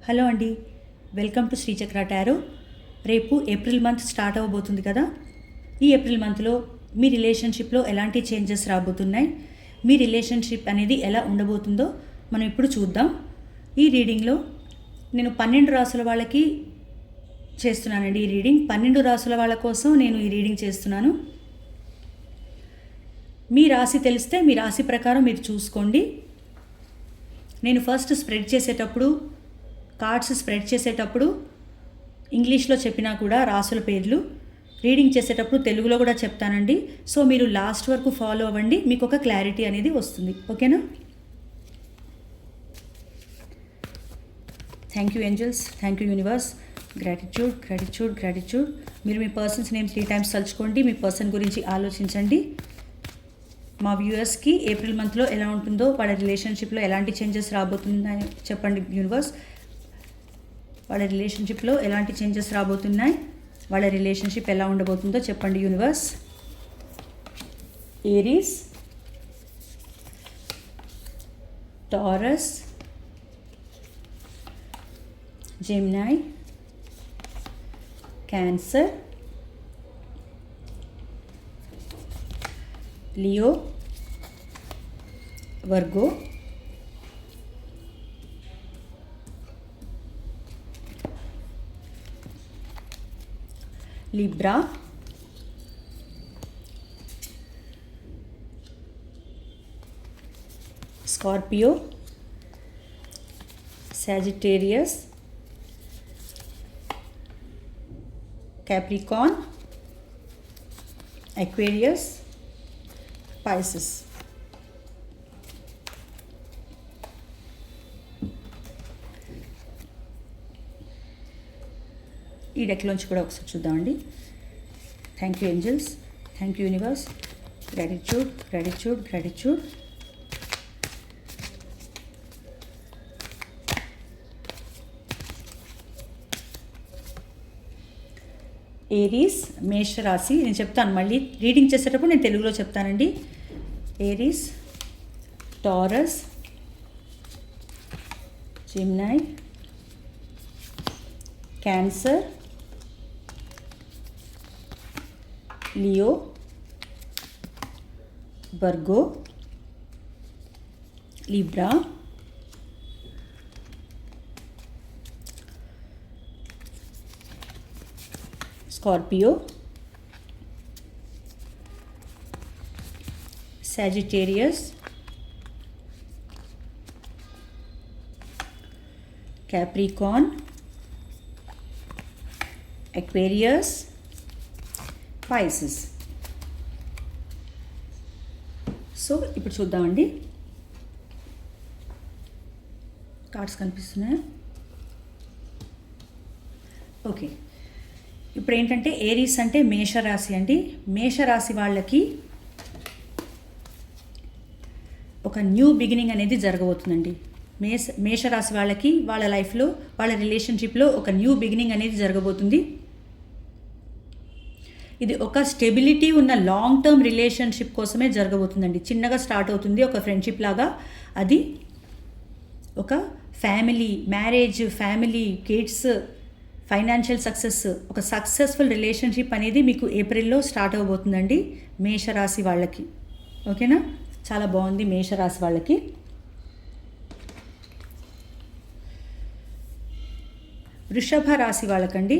Hello అండి, welcome to Sri Chakra tarot. రేపు April month start అవ్వబోతుంది కదా. ఈ ఏప్రిల్ మంత్లో మీ రిలేషన్షిప్లో ఎలాంటి చేంజెస్ రాబోతున్నాయి, మీ రిలేషన్షిప్ అనేది ఎలా ఉండబోతుందో మనం ఇప్పుడు చూద్దాం. ఈ రీడింగ్లో నేను 12 రాసుల వాళ్ళకి చేస్తున్నానండి. ఈ రీడింగ్ 12 రాసుల వాళ్ళ కోసం నేను ఈ రీడింగ్ చేస్తున్నాను. మీ రాశి తెలిస్తే మీ రాశి ప్రకారం మీరు చూసుకోండి. నేను ఫస్ట్ కార్డ్స్ స్ప్రెడ్ చేసేటప్పుడు ఇంగ్లీష్లో చెప్పినా కూడా రాసుల పేర్లు రీడింగ్ చేసేటప్పుడు తెలుగులో కూడా చెప్తానండి. సో మీరు లాస్ట్ వరకు ఫాలో అవ్వండి, మీకు ఒక క్లారిటీ అనేది వస్తుంది. ఓకేనా? Thank you angels, thank you universe. Gratitude gratitude gratitude. మీరు మీ పర్సన్స్ నేమ్ 3 times తలుచుకోండి, మీ పర్సన్ గురించి ఆలోచించండి. మా వ్యూయర్స్కి ఏప్రిల్ మంత్లో ఎలా ఉంటుందో, వాళ్ళ రిలేషన్షిప్లో ఎలాంటి చేంజెస్ రాబోతున్నాయో చెప్పండి యూనివర్స్. వాళ్ళ రిలేషన్షిప్లో ఎలాంటి చేంజెస్ రాబోతున్నాయి, వాళ్ళ రిలేషన్షిప్ ఎలా ఉండబోతుందో చెప్పండి universe. Aries, taurus, Gemini, cancer, Leo, Virgo, Libra, Scorpio, Sagittarius, Capricorn, Aquarius, Pisces. ఈ డెక్లోంచి కూడా ఒకసారి చూద్దామండి. Thank you angels, thank you universe. Gratitude gratitude gratitude. Aries మేషరాశి. నేను చెప్తాను, మళ్ళీ రీడింగ్ చేసేటప్పుడు నేను తెలుగులో చెప్తానండి. Aries, taurus, Gemini, cancer, Leo, Virgo, Libra, Scorpio, Sagittarius, Capricorn, Aquarius, Pisces. So ఇప్పుడు చూద్దామండి. కార్డ్స్ కనిపిస్తున్నాయా? ఓకే. ఇప్పుడు ఏంటంటే ఏరీస్ అంటే మేషరాశి అండి. మేషరాశి వాళ్ళకి ఒక న్యూ బిగినింగ్ అనేది జరగబోతుందండి. మేషరాశి వాళ్ళకి వాళ్ళ లైఫ్లో, వాళ్ళ రిలేషన్షిప్లో ఒక న్యూ బిగినింగ్ అనేది జరగబోతుంది. ఇది ఒక స్టెబిలిటీ ఉన్న లాంగ్ టర్మ్ రిలేషన్షిప్ కోసమే జరగబోతుందండి. చిన్నగా స్టార్ట్ అవుతుంది, ఒక ఫ్రెండ్షిప్ లాగా. అది ఒక family, marriage, family, kids, financial success, ఒక సక్సెస్ఫుల్ రిలేషన్షిప్ అనేది మీకు ఏప్రిల్లో స్టార్ట్ అవ్వబోతుందండి మేషరాశి వాళ్ళకి. ఓకేనా? చాలా బాగుంది మేషరాశి వాళ్ళకి. వృషభ రాశి వాళ్ళకండి.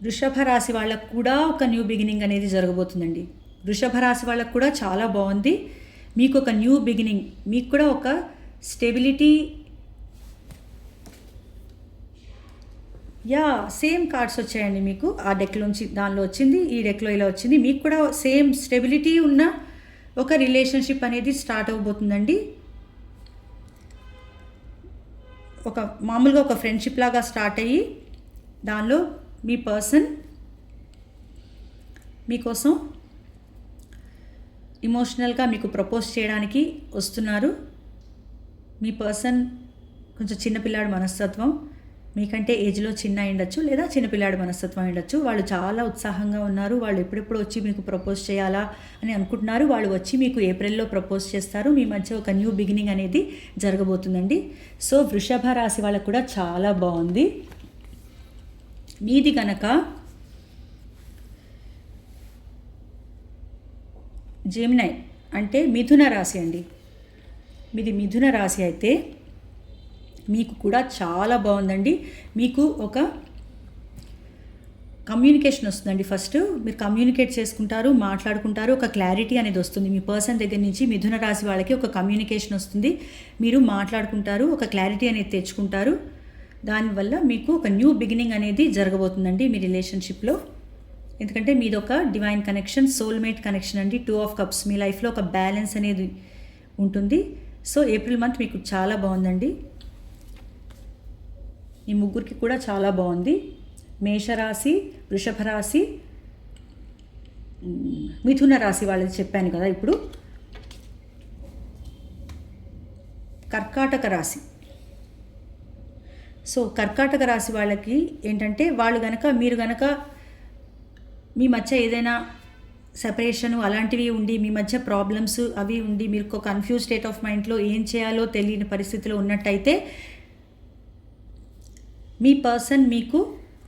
వృషభ రాశి వాళ్ళకు కూడా ఒక న్యూ బిగినింగ్ అనేది జరగబోతుందండి. వృషభ రాశి వాళ్ళకు కూడా చాలా బాగుంది. మీకు ఒక న్యూ బిగినింగ్, మీకు కూడా ఒక స్టెబిలిటీ. సేమ్ కార్డ్స్ వచ్చాయండి మీకు. ఆ డెక్లోంచి దానిలో వచ్చింది, ఈ డెక్లో ఇలా వచ్చింది. మీకు కూడా సేమ్ స్టెబిలిటీ ఉన్న ఒక రిలేషన్షిప్ అనేది స్టార్ట్ అవ్వబోతుందండి. ఒక మామూలుగా ఒక ఫ్రెండ్షిప్ లాగా స్టార్ట్ అయ్యి దానిలో మీ పర్సన్ మీకోసం ఇమోషనల్గా మీకు ప్రపోజ్ చేయడానికి వస్తున్నారు. మీ పర్సన్ కొంచెం చిన్నపిల్లాడు మనస్తత్వం. మీకంటే ఏజ్లో చిన్న అయ్యుండొచ్చు లేదా చిన్నపిల్లాడి మనస్తత్వం అయ్యుండొచ్చు. వాళ్ళు చాలా ఉత్సాహంగా ఉన్నారు. వాళ్ళు ఎప్పుడెప్పుడు వచ్చి మీకు ప్రపోజ్ చేయాలా అని అనుకుంటున్నారు. వాళ్ళు వచ్చి మీకు ఏప్రిల్లో ప్రపోజ్ చేస్తారు. మీ మధ్య ఒక న్యూ బిగినింగ్ అనేది జరగబోతుందండి. సో వృషభ రాశి వాళ్ళకు కూడా చాలా బాగుంది. మీది కనుక జెమినై అంటే మిథున రాశి అండి. మీది మిథున రాశి అయితే మీకు కూడా చాలా బాగుందండి. మీకు ఒక కమ్యూనికేషన్ వస్తుందండి. ఫస్ట్ మీరు కమ్యూనికేట్ చేసుకుంటారు, మాట్లాడుకుంటారు, ఒక క్లారిటీ అనేది వస్తుంది. మీ పర్సన్ దగ్గర నుంచి మిథున రాశి వాళ్ళకి ఒక కమ్యూనికేషన్ వస్తుంది. మీరు మాట్లాడుకుంటారు, ఒక క్లారిటీ అనేది తెచ్చుకుంటారు. దానివల్ల మీకు ఒక న్యూ బిగినింగ్ అనేది జరగబోతుందండి మీ రిలేషన్షిప్లో. ఎందుకంటే మీది ఒక డివైన్ కనెక్షన్, సోల్మేట్ కనెక్షన్ అండి. 2 ఆఫ్ కప్స్. మీ లైఫ్లో ఒక బ్యాలెన్స్ అనేది ఉంటుంది. సో ఏప్రిల్ మంత్ మీకు చాలా బాగుందండి. ఈ ముగ్గురికి కూడా చాలా బాగుంది. మేషరాశి, వృషభ రాశి, మిథున రాశి వాళ్ళది చెప్పాను కదా. ఇప్పుడు కర్కాటక రాశి. సో కర్కాటక రాశి వాళ్ళకి ఏంటంటే వాళ్ళు గనక మీరు గనక మీ మధ్య ఏదైనా సెపరేషను అలాంటివి ఉండి మీ మధ్య ప్రాబ్లమ్స్ అవి ఉండి మీరు ఒక కన్ఫ్యూజ్ స్టేట్ ఆఫ్ మైండ్లో ఏం చేయాలో తెలియని పరిస్థితిలో ఉన్నట్టయితే మీ పర్సన్ మీకు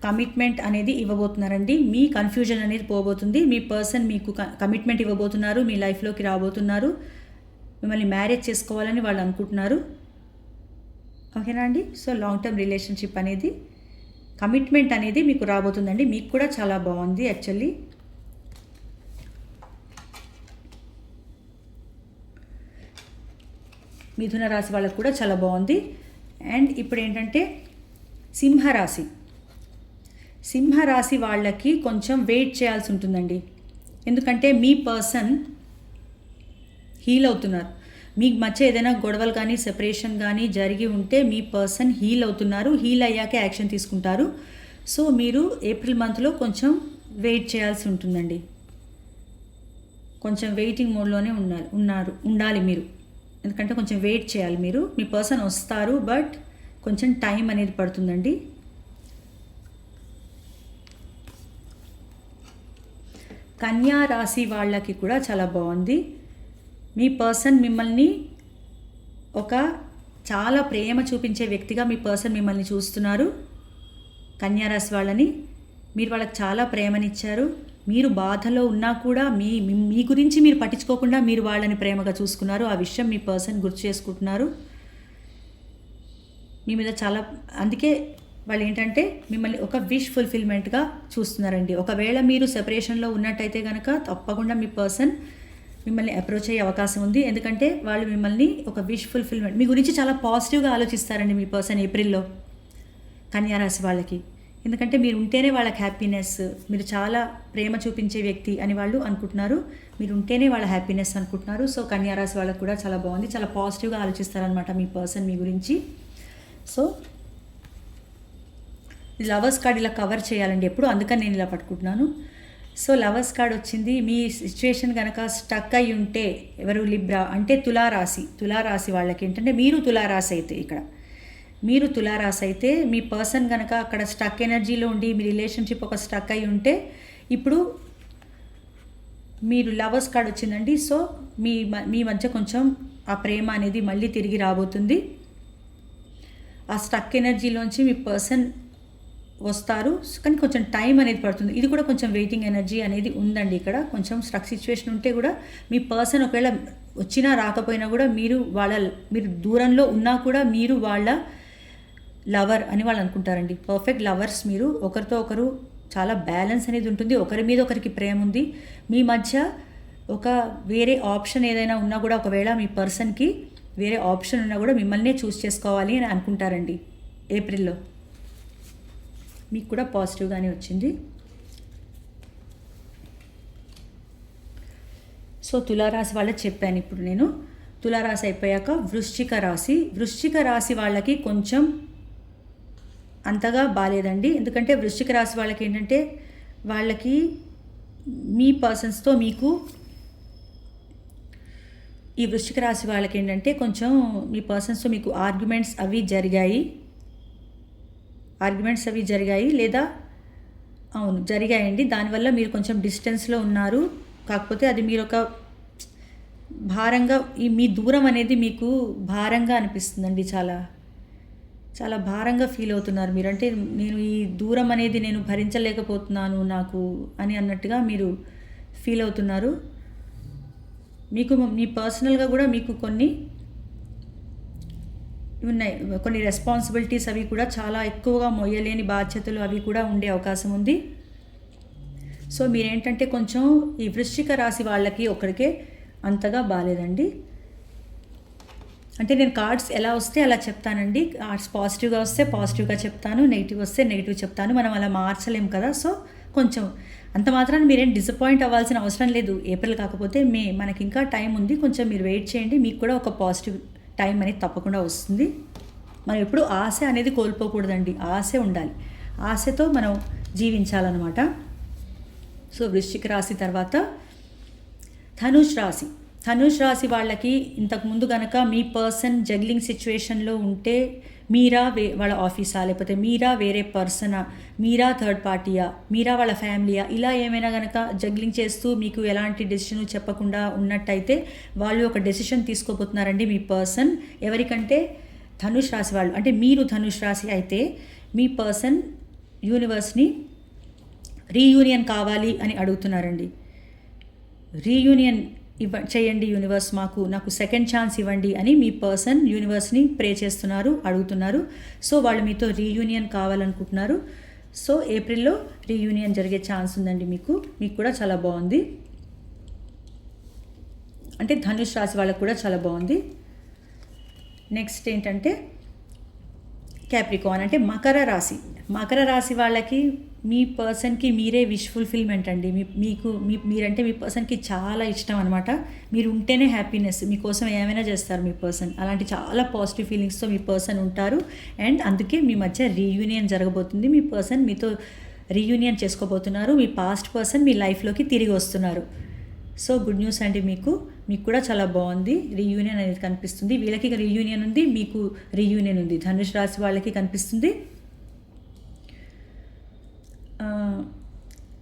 కమిట్మెంట్ అనేది ఇవ్వబోతున్నారండి. మీ కన్ఫ్యూజన్ అనేది పోబోతుంది. మీ పర్సన్ మీకు కమిట్మెంట్ ఇవ్వబోతున్నారు, మీ లైఫ్లోకి రాబోతున్నారు, మిమ్మల్ని మ్యారేజ్ చేసుకోవాలని వాళ్ళు అనుకుంటున్నారు. ఓకేనా అండి. సో లాంగ్ టర్మ్ రిలేషన్షిప్ అనేది, కమిట్మెంట్ అనేది మీకు రాబోతుందండి. మీకు కూడా చాలా బాగుంది యాక్చువల్లీ. మిథున రాశి వాళ్ళకు కూడా చాలా బాగుంది. అండ్ ఇప్పుడు ఏంటంటే సింహరాశి. సింహరాశి వాళ్ళకి కొంచెం వెయిట్ చేయాల్సి ఉంటుందండి. ఎందుకంటే మీ పర్సన్ హీల్ అవుతున్నారు. మీ మధ్య ఏదైనా గొడవలు కానీ సెపరేషన్ కానీ జరిగి ఉంటే మీ పర్సన్ హీల్ అవుతున్నారు. హీల్ అయ్యాకే యాక్షన్ తీసుకుంటారు. సో మీరు ఏప్రిల్ మంత్లో కొంచెం వెయిట్ చేయాల్సి ఉంటుందండి. కొంచెం వెయిటింగ్ మోడ్లోనే ఉండాలి మీరు. ఎందుకంటే కొంచెం వెయిట్ చేయాలి మీరు. మీ పర్సన్ వస్తారు, బట్ కొంచెం టైం అనేది పడుతుందండి. కన్యా రాశి వాళ్ళకి కూడా చాలా బాగుంది. మీ పర్సన్ మిమ్మల్ని ఒక చాలా ప్రేమ చూపించే వ్యక్తిగా మీ పర్సన్ మిమ్మల్ని చూస్తున్నారు. కన్యా రాశి వాళ్ళని మీరు వాళ్ళకి చాలా ప్రేమనిచ్చారు. మీరు బాధలో ఉన్నా కూడా మీ గురించి మీరు పట్టించుకోకుండా మీరు వాళ్ళని ప్రేమగా చూసుకున్నారు. ఆ విషయం మీ పర్సన్ గుర్తు చేసుకుంటున్నారు. మీ మీద చాలా, అందుకే వాళ్ళు ఏంటంటే మిమ్మల్ని ఒక విష్ ఫుల్ఫిల్మెంట్గా చూస్తున్నారండి. ఒకవేళ మీరు సెపరేషన్లో ఉన్నట్టయితే కనుక తప్పకుండా మీ పర్సన్ మిమ్మల్ని అప్రోచ్ అయ్యే అవకాశం ఉంది. ఎందుకంటే వాళ్ళు మిమ్మల్ని ఒక విష్ ఫుల్ఫిల్మెంట్, మీ గురించి చాలా పాజిటివ్గా ఆలోచిస్తారండి మీ పర్సన్ ఏప్రిల్లో కన్యారాశి వాళ్ళకి. ఎందుకంటే మీరు ఉంటేనే వాళ్ళకి హ్యాపీనెస్, మీరు చాలా ప్రేమ చూపించే వ్యక్తి అని వాళ్ళు అనుకుంటున్నారు. మీరు ఉంటేనే వాళ్ళ హ్యాపీనెస్ అనుకుంటున్నారు. సో కన్యారాశి వాళ్ళకి కూడా చాలా బాగుంది. చాలా పాజిటివ్గా ఆలోచిస్తారనమాట మీ పర్సన్ మీ గురించి. సో లవర్స్ కార్డ్ ఇలా కవర్ చేయాలండి ఎప్పుడు, అందుకని నేను ఇలా పట్టుకుంటున్నాను. సో లవర్స్ కార్డ్ వచ్చింది. మీ సిచ్యువేషన్ కనుక స్టక్ అయి ఉంటే, ఎవరు లిబ్రా అంటే తులారాశి వాళ్ళకి ఏంటంటే మీరు తులారాశి అయితే, ఇక్కడ మీరు తులారాశి అయితే మీ పర్సన్ కనుక అక్కడ స్టక్ ఎనర్జీలో ఉండి మీ రిలేషన్షిప్ ఒక స్టక్ అయి ఉంటే, ఇప్పుడు మీరు లవర్స్ కార్డ్ వచ్చిందండి. సో మీ మధ్య కొంచెం ఆ ప్రేమ అనేది మళ్ళీ తిరిగి రాబోతుంది. ఆ స్టక్ ఎనర్జీలోంచి మీ పర్సన్ వస్తారు, కానీ కొంచెం టైం అనేది పడుతుంది. ఇది కూడా కొంచెం వెయిటింగ్ ఎనర్జీ అనేది ఉందండి. ఇక్కడ కొంచెం స్ట్రక్ సిచ్యువేషన్ ఉంటే కూడా మీ పర్సన్ ఒకవేళ వచ్చినా రాకపోయినా కూడా మీరు దూరంలో ఉన్నా కూడా మీరు వాళ్ళ లవర్ అని వాళ్ళు అనుకుంటారండి. పర్ఫెక్ట్ లవర్స్ మీరు. ఒకరితో ఒకరు చాలా బ్యాలెన్స్ అనేది ఉంటుంది. ఒకరి మీద ఒకరికి ప్రేమ ఉంది. మీ మధ్య ఒక వేరే ఆప్షన్ ఏదైనా ఉన్నా కూడా, ఒకవేళ మీ పర్సన్కి వేరే ఆప్షన్ ఉన్నా కూడా మిమ్మల్నే చూస్ చేసుకోవాలి అని అనుకుంటారండి ఏప్రిల్లో. మీకు కూడా పాజిటివ్గానే వచ్చింది. సో తులారాశి వాళ్ళకి చెప్పాను. ఇప్పుడు నేను తులారాశి అయిపోయాక వృశ్చిక రాశి వాళ్ళకి కొంచెం అంతగా బాలేదండి. ఎందుకంటే వృశ్చిక రాశి వాళ్ళకి ఏంటంటే వాళ్ళకి మీ పర్సన్స్తో మీకు, ఈ వృశ్చిక రాశి వాళ్ళకి ఏంటంటే కొంచెం మీ పర్సన్స్తో మీకు ఆర్గ్యుమెంట్స్ అవి జరిగాయి. ఆర్గ్యుమెంట్స్ అవి జరిగాయి లేదా అవును జరిగాయండి. దానివల్ల మీరు కొంచెం డిస్టెన్స్లో ఉన్నారు. కాకపోతే అది మీరు ఒక భారంగా మీ దూరం అనేది మీకు భారంగా అనిపిస్తుందండి. చాలా చాలా భారంగా ఫీల్ అవుతున్నారు మీరు. అంటే నేను ఈ దూరం అనేది నేను భరించలేకపోతున్నాను నాకు అని అన్నట్టుగా మీరు ఫీల్ అవుతున్నారు. మీకు మీ పర్సనల్గా కూడా మీకు కొన్ని ఉన్నాయి, కొన్ని రెస్పాన్సిబిలిటీస్ అవి కూడా చాలా ఎక్కువగా మొయ్యలేని బాధ్యతలు అవి కూడా ఉండే అవకాశం ఉంది. సో మీరేంటంటే కొంచెం ఈ వృశ్చిక రాశి వాళ్ళకి ఒక్కడికే అంతగా బాగాలేదండి. అంటే నేను కార్డ్స్ ఎలా వస్తే అలా చెప్తానండి. కార్డ్స్ పాజిటివ్గా వస్తే పాజిటివ్గా చెప్తాను, నెగిటివ్ వస్తే నెగిటివ్ చెప్తాను. మనం అలా మార్చలేం కదా. సో కొంచెం అంత మాత్రాన్ని మీరేం డిసప్పాయింట్ అవ్వాల్సిన అవసరం లేదు. ఏప్రిల్ కాకపోతే మే, మనకి ఇంకా టైం ఉంది. కొంచెం మీరు వెయిట్ చేయండి. మీకు కూడా ఒక పాజిటివ్ టైం అనేది తప్పకుండా వస్తుంది. మనం ఎప్పుడు ఆశ అనేది కోల్పోకూడదండి. ఆశ ఉండాలి, ఆశతో మనం జీవించాలన్నమాట. సో వృశ్చిక రాశి తర్వాత ధనుష్ రాశి. ధనుష్ రాశి వాళ్ళకి ఇంతకుముందు కనుక మీ పర్సన్ జగ్లింగ్ సిచ్యువేషన్లో ఉంటే మీరా వాళ్ళ ఆఫీసా, లేకపోతే మీరా వేరే పర్సనా, మీరా థర్డ్ పార్టీయా, మీరా వాళ్ళ ఫ్యామిలీయా, ఇలా ఏమైనా కనుక జగ్లింగ్ చేస్తూ మీకు ఎలాంటి డెసిషన్ చెప్పకుండా ఉన్నట్టయితే వాళ్ళు ఒక డెసిషన్ తీసుకోబోతున్నారండి మీ పర్సన్. ఎవరికంటే ధనుష్ రాశి వాళ్ళు. అంటే మీరు ధనుష్ రాశి అయితే మీ పర్సన్ యూనివర్స్ని రీయూనియన్ కావాలి అని అడుగుతున్నారండి. రీయూనియన్ చేయండి యూనివర్స్, నాకు సెకండ్ ఛాన్స్ ఇవ్వండి అని మీ పర్సన్ యూనివర్స్ని ప్రే చేస్తున్నారు, అడుగుతున్నారు. సో వాళ్ళు మీతో రీయూనియన్ కావాలనుకుంటున్నారు. సో ఏప్రిల్లో రీయూనియన్ జరిగే ఛాన్స్ ఉందండి మీకు కూడా చాలా బాగుంది. అంటే ధనుష్ రాశి వాళ్ళకు కూడా చాలా బాగుంది. నెక్స్ట్ ఏంటంటే క్యాప్రికాన్, అంటే మకర రాశి. మకర రాశి వాళ్ళకి మీ పర్సన్కి మీరే విష్ ఫుల్ఫిల్మెంట్ అండి. మీరంటే మీ పర్సన్కి చాలా ఇష్టం అనమాట. మీరు ఉంటేనే హ్యాపీనెస్, మీకోసం ఏమైనా చేస్తారు మీ పర్సన్. అలాంటి చాలా పాజిటివ్ ఫీలింగ్స్తో మీ పర్సన్ ఉంటారు. అండ్ అందుకే మీ మధ్య రీయూనియన్ జరగబోతుంది. మీ పర్సన్ మీతో రీయూనియన్ చేసుకోబోతున్నారు. మీ పాస్ట్ పర్సన్ మీ లైఫ్లోకి తిరిగి వస్తున్నారు. సో గుడ్ న్యూస్ అండి. మీకు కూడా చాలా బాగుంది. రీయూనియన్ అనేది కనిపిస్తుంది. వీళ్ళకి రీయూనియన్ ఉంది, మీకు రీయూనియన్ ఉంది. ధనుష్ రాశి వాళ్ళకి కనిపిస్తుంది,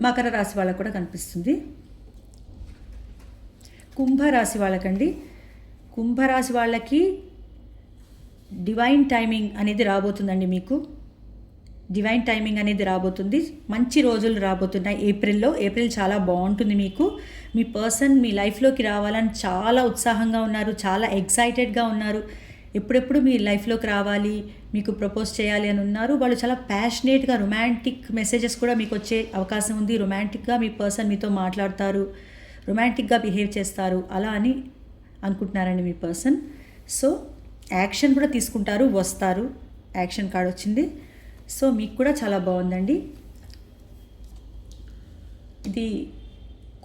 మకర రాశి వాళ్ళకు కూడా కనిపిస్తుంది. కుంభరాశి వాళ్ళకండి, కుంభరాశి వాళ్ళకి డివైన్ టైమింగ్ అనేది రాబోతుందండి. మీకు డివైన్ టైమింగ్ అనేది రాబోతుంది. మంచి రోజులు రాబోతున్నాయి ఏప్రిల్ చాలా బాగుంటుంది. మీకు మీ పర్సన్ మీ లైఫ్లోకి రావాలని చాలా ఉత్సాహంగా ఉన్నారు, చాలా ఎక్సైటెడ్గా ఉన్నారు. ఎప్పుడెప్పుడు మీ లైఫ్లోకి రావాలి, మీకు ప్రపోజ్ చేయాలి అని ఉన్నారు. వాళ్ళు చాలా ప్యాషనేట్గా రొమాంటిక్ మెసేజెస్ కూడా మీకు వచ్చే అవకాశం ఉంది. రొమాంటిక్గా మీ పర్సన్ మీతో మాట్లాడతారు, రొమాంటిక్గా బిహేవ్ చేస్తారు అలా అని అనుకుంటున్నారండి మీ పర్సన్. సో యాక్షన్ కూడా తీసుకుంటారు, వస్తారు. యాక్షన్ కార్డ్ వచ్చింది. సో మీకు కూడా చాలా బాగుందండి. ఇది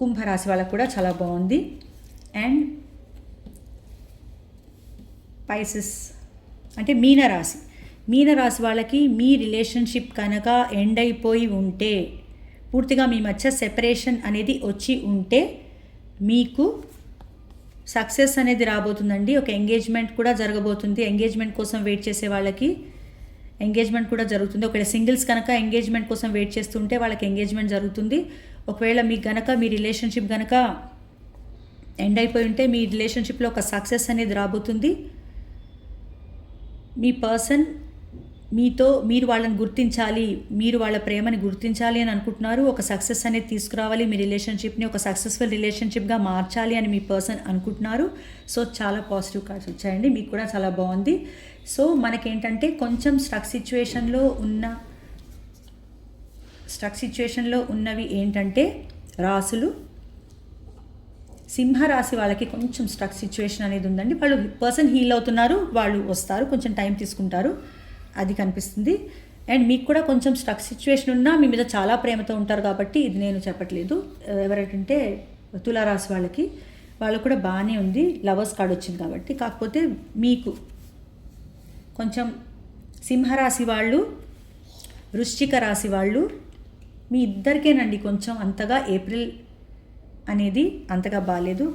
కుంభరాశి వాళ్ళకు కూడా చాలా బాగుంది. అండ్ పైసెస్ అంటే మీనరాశి వాళ్ళకి మీ రిలేషన్షిప్ కనుక ఎండ్ అయిపోయి ఉంటే, పూర్తిగా మీ మధ్య సెపరేషన్ అనేది వచ్చి ఉంటే మీకు సక్సెస్ అనేది రాబోతుందండి. ఒక ఎంగేజ్మెంట్ కూడా జరగబోతుంది. ఎంగేజ్మెంట్ కోసం వెయిట్ చేసే వాళ్ళకి ఎంగేజ్మెంట్ కూడా జరుగుతుంది. ఒకవేళ సింగిల్స్ కనుక ఎంగేజ్మెంట్ కోసం వెయిట్ చేస్తుంటే వాళ్ళకి ఎంగేజ్మెంట్ జరుగుతుంది. ఒకవేళ మీకు గనక మీ రిలేషన్షిప్ గనక ఎండ్ అయిపోయి ఉంటే మీ రిలేషన్షిప్లో ఒక సక్సెస్ అనేది రాబోతుంది. మీ పర్సన్ మీరు వాళ్ళని గుర్తించాలి, మీరు వాళ్ళ ప్రేమని గుర్తించాలి అని అనుకుంటున్నారు. ఒక సక్సెస్ అనేది తీసుకురావాలి, మీ రిలేషన్షిప్ని ఒక సక్సెస్ఫుల్ రిలేషన్షిప్గా మార్చాలి అని మీ పర్సన్ అనుకుంటున్నారు. సో చాలా పాజిటివ్ కార్డ్స్ వచ్చాయండి. మీకు కూడా చాలా బాగుంది. సో మనకేంటంటే కొంచెం స్ట్రక్ సిచ్యువేషన్లో ఉన్నవి ఏంటంటే రాసులు. సింహరాశి వాళ్ళకి కొంచెం స్ట్రక్ సిచ్యువేషన్ అనేది ఉందండి. వాళ్ళు పర్సన్ హీల్ అవుతున్నారు, వాళ్ళు వస్తారు, కొంచెం టైం తీసుకుంటారు, అది కనిపిస్తుంది. అండ్ మీకు కూడా కొంచెం స్ట్రక్ సిచ్యువేషన్ ఉన్నా మీ మీద చాలా ప్రేమతో ఉంటారు కాబట్టి ఇది నేను చెప్పట్లేదు. ఎవరంటే తులారాశి వాళ్ళకు కూడా బాగానే ఉంది, లవర్స్ కార్డ్ వచ్చింది కాబట్టి. కాకపోతే మీకు కొంచెం సింహరాశి వాళ్ళు, వృశ్చిక రాశి వాళ్ళు, మీ ఇద్దరికేనండి కొంచెం అంతగా ఏప్రిల్ అనేది అంతగా బాగాలేదు.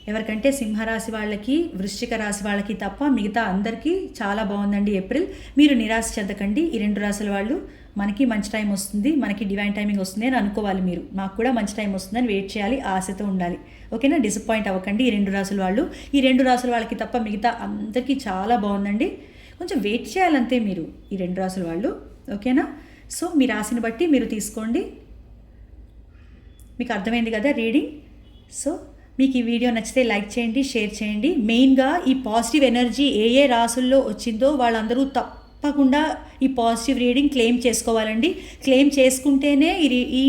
ఎవరికంటే సింహరాశి వాళ్ళకి, వృశ్చిక రాశి వాళ్ళకి తప్ప మిగతా అందరికీ చాలా బాగుందండి ఏప్రిల్. మీరు నిరాశ చెందకండి. ఈ 2 రాశుల వాళ్ళు మనకి మంచి టైం వస్తుంది, మనకి డివైన్ టైమింగ్ వస్తుంది అని అనుకోవాలి మీరు. మాకు కూడా మంచి టైం వస్తుందని వెయిట్ చేయాలి, ఆశతో ఉండాలి. ఓకేనా? డిసప్పాయింట్ అవ్వకండి ఈ 2 రాశుల వాళ్ళు. ఈ 2 రాశుల వాళ్ళకి తప్ప మిగతా అందరికీ చాలా బాగుందండి. కొంచెం వెయిట్ చేయాలంతే మీరు ఈ 2 రాశుల వాళ్ళు. ఓకేనా? సో మీ రాశిని బట్టి మీరు తీసుకోండి. మీకు అర్థమైంది కదా రీడింగ్? సో మీకు ఈ వీడియో నచ్చితే లైక్ చేయండి, షేర్ చేయండి. మెయిన్గా ఈ పాజిటివ్ ఎనర్జీ ఏ రాసుల్లో వచ్చిందో వాళ్ళందరూ తప్పకుండా ఈ పాజిటివ్ రీడింగ్ క్లెయిమ్ చేసుకోవాలండి. క్లెయిమ్ చేసుకుంటేనే ఈ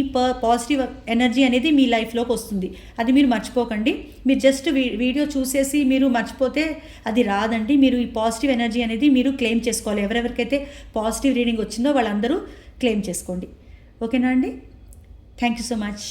పాజిటివ్ ఎనర్జీ అనేది మీ లైఫ్లోకి వస్తుంది. అది మీరు మర్చిపోకండి. మీరు జస్ట్ వీడియో చూసేసి మీరు మర్చిపోతే అది రాదండి. మీరు ఈ పాజిటివ్ ఎనర్జీ అనేది మీరు క్లెయిమ్ చేసుకోవాలి. ఎవరెవరికైతే పాజిటివ్ రీడింగ్ వచ్చిందో వాళ్ళందరూ క్లెయిమ్ చేసుకోండి. ఓకేనా అండి? Thank you so much.